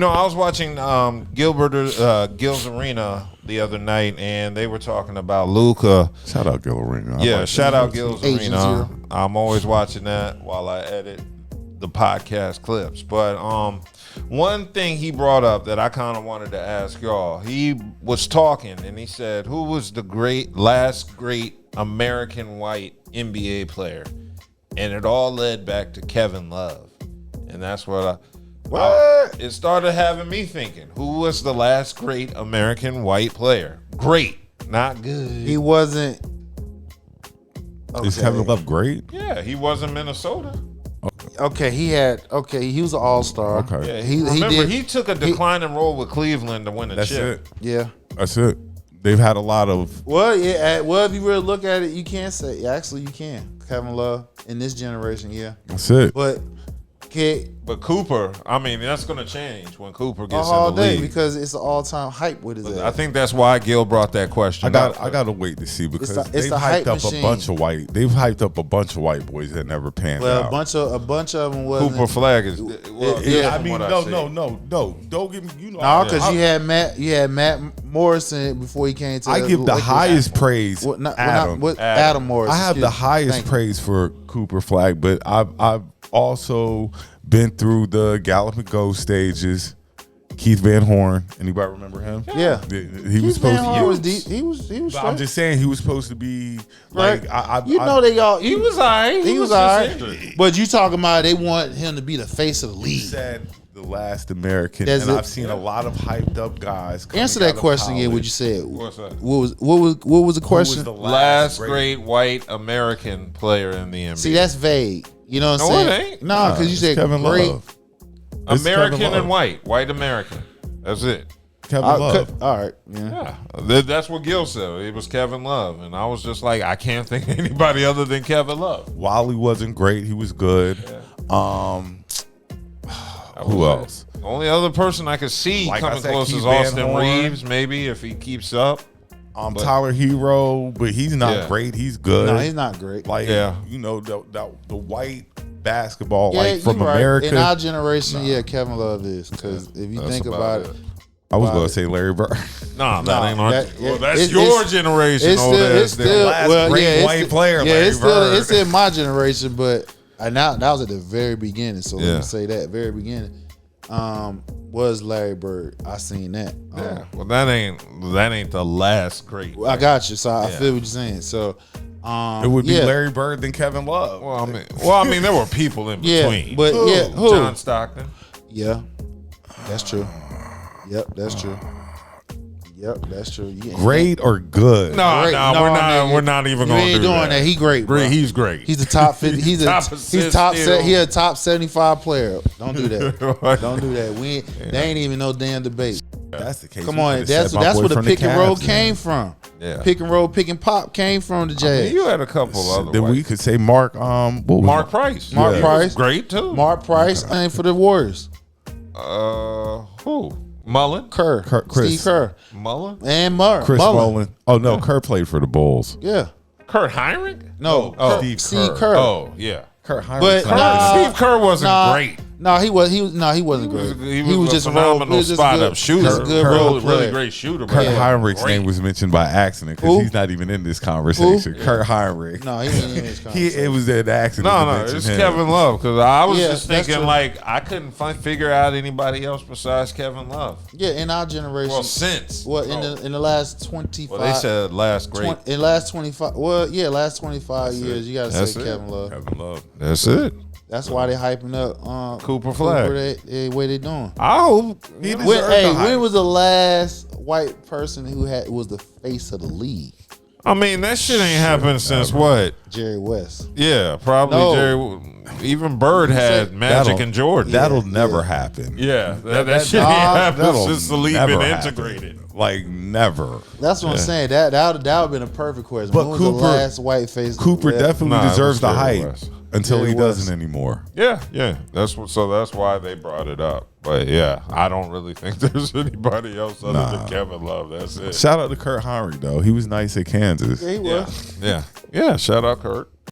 I was watching Gil's Arena the other night, and they were talking about Luka. Shout out Gil Arena. Yeah, shout out Gil's Agent Arena. Zero. I'm always watching that while I edit the podcast clips. But one thing he brought up that I kind of wanted to ask y'all. He was talking, and he said, "Who was the last great American white NBA player?" And it all led back to Kevin Love, and that's what it started having me thinking, who was the last great American white player? Great, not good. He wasn't. Is Kevin Love great? Yeah, he was in Minnesota. Okay, he was an all-star. Okay. Yeah, he took a declining role with Cleveland to win a That's chip. it. Yeah. That's it. They've had a lot of. Well, yeah. Well, if you really look at it, you can say actually you can. Kevin Love in this generation, yeah. That's it. But But Cooper, I mean, that's going to change when Cooper gets all in the day league. because it's an all-time hype with his I ass. think that's why Gil brought that question up. I gotta wait to see because It's they've the hyped hype up machine. They've hyped up a bunch of white boys that never panned Well, out. a bunch of them wasn't. Cooper Flagg is. Yeah, I mean, no. Don't give me. You know, No, because you had Matt Morrison before he came to. I give the highest praise. Adam Morrison. I have the highest praise for Cooper Flagg, but I've also been through the Gallup and Go stages. Keith Van Horn, anybody remember him? Yeah, he was supposed to. Was deep. He was. I'm just saying he was supposed to be like. Right. They all. He was all right. He was all right. But you talking about they want him to be the face of the league. Said the last American, That's and it. I've seen a lot of hyped up guys. Answer that question again. What you said? What's that? What was the question? Who was the Last great white American player in the NBA. See, that's vague. You know what I'm No, saying? it ain't. No, because you said Kevin great. Love. It's American Kevin Love. and white American. That's it. Kevin Love. All right. Yeah. Yeah, that's what Gil said. It was Kevin Love, and I was just like, I can't think of anybody other than Kevin Love. Wally wasn't great. He was good. Yeah. Who else? The only other person I could see Like I coming said, close Keith is Van Austin Horn. Reeves, maybe if he keeps up. Tyler Hero, but he's not Yeah. great. He's good. No, he's not great. Like, Yeah. the white basketball, Yeah, like from you right. America. In our generation, Kevin Love is because if you That's think about it, I was going to say Larry Bird. Nah, that ain't on. that- That's it's- your it's- generation. it's old still, ass it's still, nigga. last great it's white still- player, Yeah, Larry it's Bird. in my generation, but now that was at the very beginning. So let Yeah. me say that very beginning was Larry Bird. I seen that. Yeah. Well, that ain't the last great. I got you. So I Yeah. feel what you're saying. So It would be Larry Bird than Kevin Love. Well, I mean, there were people in Yeah, between. but who? John Stockton. Yeah, that's true. Yep, that's true. Yep, that's true. Great or good? No, Great. no, No, we're not. nigga. We're not even You going to ain't do doing that. He great, bro. He's great. He's the top 50. He's a Top he's assist top steal. he a top 75 player. Don't do that. Don't do that. They ain't even no damn debate. That's the case. Come We on, could've that's said my boy where the from pick and roll Cavs, came man. from. Yeah. Pick and roll, pick and pop came from the Jazz. You had a couple other. Then we could say Mark. What was Mark it? Price. Mark He Price. was great too. Mark Price ain't for the Warriors. Who? Mullen. Kerr, Chris. Steve Kerr, Mullen. and Chris Mullin. Oh no, Kerr played for the Bulls. Yeah, Kurt Heinrich. no, Oh, Steve Kerr. Kerr. Oh yeah. Kurt But Steve Kerr wasn't great. No, he wasn't great. He was just a a role. phenomenal He was just spot good. up shooter. Just a good Kerr- role Really player. great shooter. Kurt but Heinrich's great. name was mentioned by accident Who? because he's not even in this conversation. Kurt Heinrich. No, he wasn't in his It conversation. was an accident. to No, mention it's him. Kevin Love because I was Yeah, just that's thinking true. like I couldn't figure out anybody else besides Kevin Love. Yeah, in our generation. Well, since in the last 25. well, they said last great. In last 25. Well, yeah, last 25 years, you got to That's say it. Kevin Love. Kevin Love. That's it. That's why they hyping up Cooper Flagg. the way they doing. I hope He you know, deserved the hype. When was the last white person who was the face of the league? I mean, that shit ain't happened since what? Jerry West. Yeah, probably No. Jerry. Even Bird had Magic That'll- and Jordan. That'll never happen. Yeah, that shit ain't happened That'll since the league never been happen. integrated. Like never. That's what I'm saying. That would have been a perfect question. But when was Cooper- the last white face? Cooper definitely Nah, it deserves was the Jerry hype West. until he Jerry doesn't West. anymore. Yeah. That's why they brought it up. But yeah, I don't really think there's anybody else other than Kevin Love. That's it. Shout out to Kurt Heinrich though. He was nice at Kansas. Yeah, he was. Yeah. Shout out Kurt.